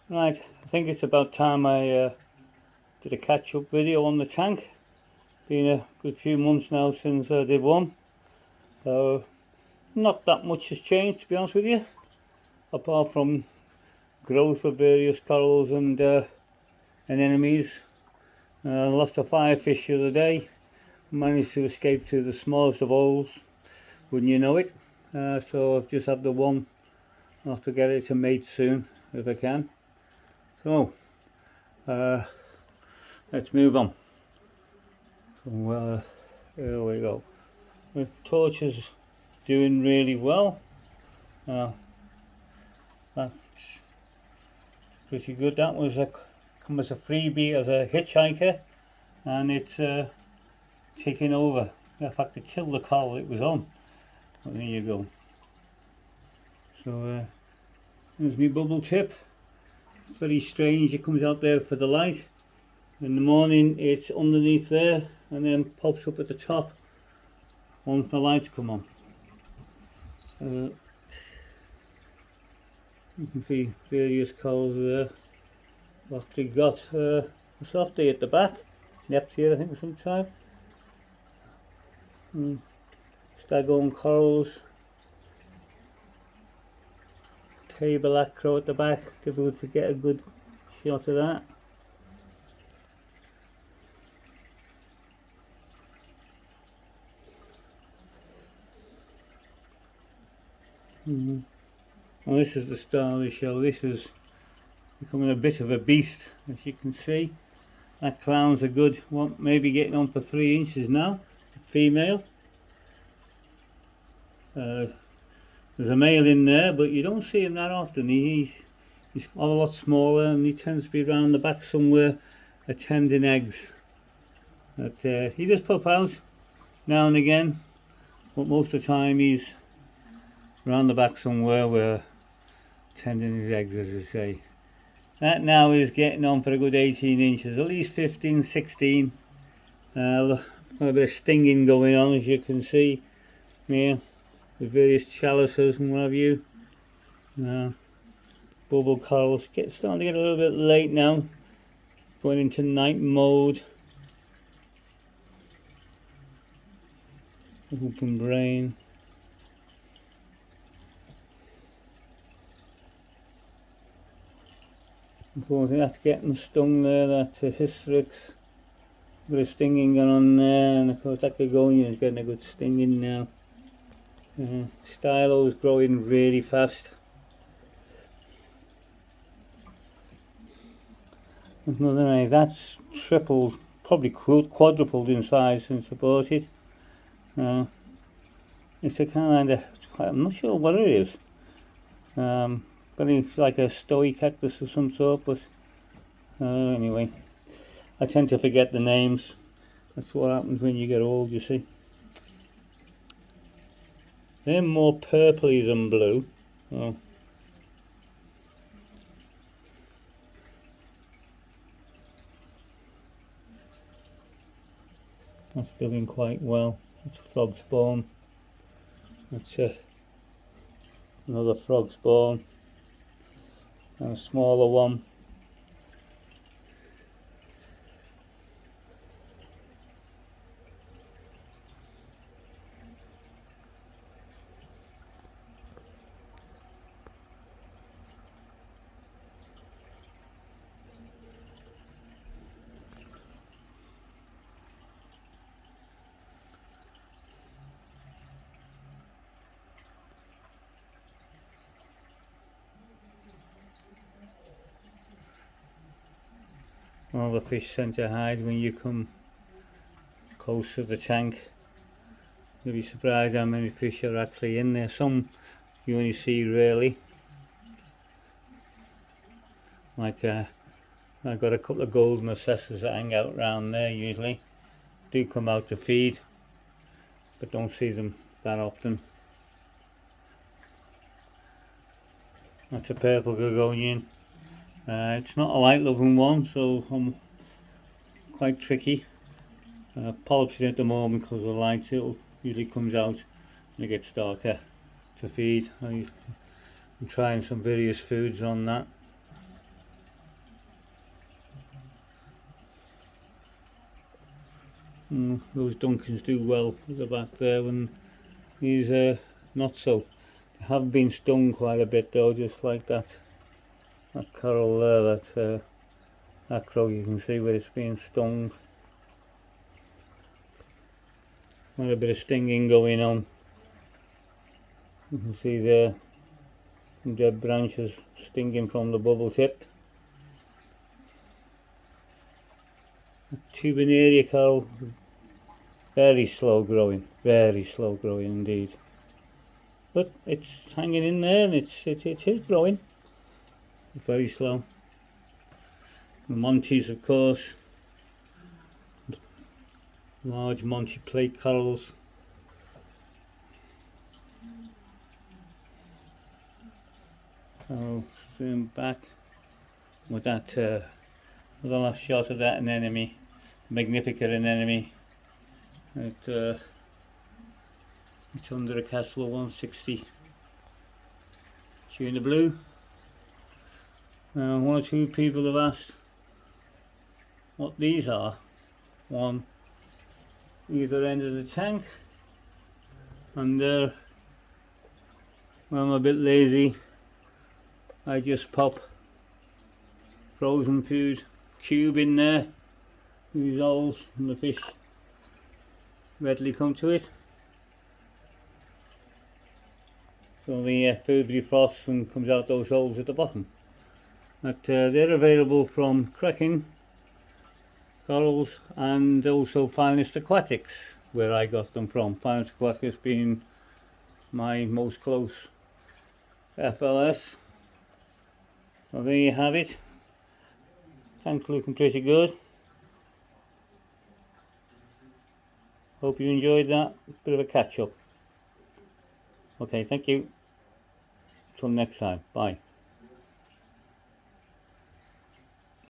Right, I think it's about time I did a catch-up video on the tank. Been a good few months now since I did one. So not that much has changed, to be honest with you, apart from growth of various corals and anemones. Lost a firefish the other day. Managed to escape through the smallest of holes, wouldn't you know it. So I've just had the one. I'll have to get it to mate soon if I can. So let's move on. So here we go. The torch is doing really well. That's pretty good. That was come as a freebie as a hitchhiker, and it's taking over. In fact, it killed the coral it was on. Well, there you go. So there's my bubble tip. It's very strange. It comes out there for the light. In the morning it's underneath there and then pops up at the top once the lights come on. You can see various corals there. I've actually got a softie at the back, next here I think sometime. Staghorn corals, table acro at the back, difficult to get a good shot of that. Well, this is the star of the show. This is becoming a bit of a beast, as you can see. That clown's a good one, maybe getting on for 3 inches now, female. There's a male in there, but you don't see him that often. He's a lot smaller, and he tends to be around the back somewhere attending eggs. But he does pop out now and again, but most of the time he's around the back somewhere where tending his eggs, as I say. That now is getting on for a good 18 inches, at least 15, 16. Got a bit of stinging going on, as you can see here, with various chalices and what have you. Bubble corals starting to get a little bit late now, going into night mode. Open brain. Unfortunately that's getting stung there, that's a hystrix. A bit of stinging going on there, and of course that Gorgonia is getting a good stinging now. Stylo is growing really fast. Another egg, that's tripled, probably quadrupled in size since I bought it. It's a kind of, I'm not sure what it is. But it's like a stoy cactus of some sort, but anyway, I tend to forget the names. That's what happens when you get old, you see. They're more purpley than blue. Oh. That's doing quite well. It's frog spawn. That's another frog spawn. And a smaller one. All the fish tend to hide when you come close to the tank. You'll be surprised how many fish are actually in there. Some you only see rarely. Like I've got a couple of golden assessors that hang out around there usually. Do come out to feed, but don't see them that often. That's a purple Gorgonian. It's not a light loving one, so I'm quite tricky. Polyps at the moment because of the light. It usually comes out when it gets darker to feed. I'm trying some various foods on that. Those Duncans do well at the back there when these not so. They have been stung quite a bit though, just like that coral there, that crow, you can see where it's being stung. Quite a bit of stinging going on. You can see there some dead branches stinging from the bubble tip. Tubernaria coral, very slow growing indeed. But it's hanging in there, and it is growing. Very slow. The Monties, of course, large Monty plate corals. I'll zoom back with that, with the last shot of that anemone, Magnificat anemone. It's under a Castle 160. Tuna blue. One or two people have asked what these are. One either end of the tank, and when I'm a bit lazy, I just pop frozen food cube in there, these holes, and the fish readily come to it. So the food defrosts and comes out those holes at the bottom. But they're available from Cracking Corals and also Finest Aquatics, where I got them from. Finest Aquatics being my most close FLS. So there you have it. Tank's looking pretty good. Hope you enjoyed that bit of a catch up. Okay, thank you. Till next time. Bye.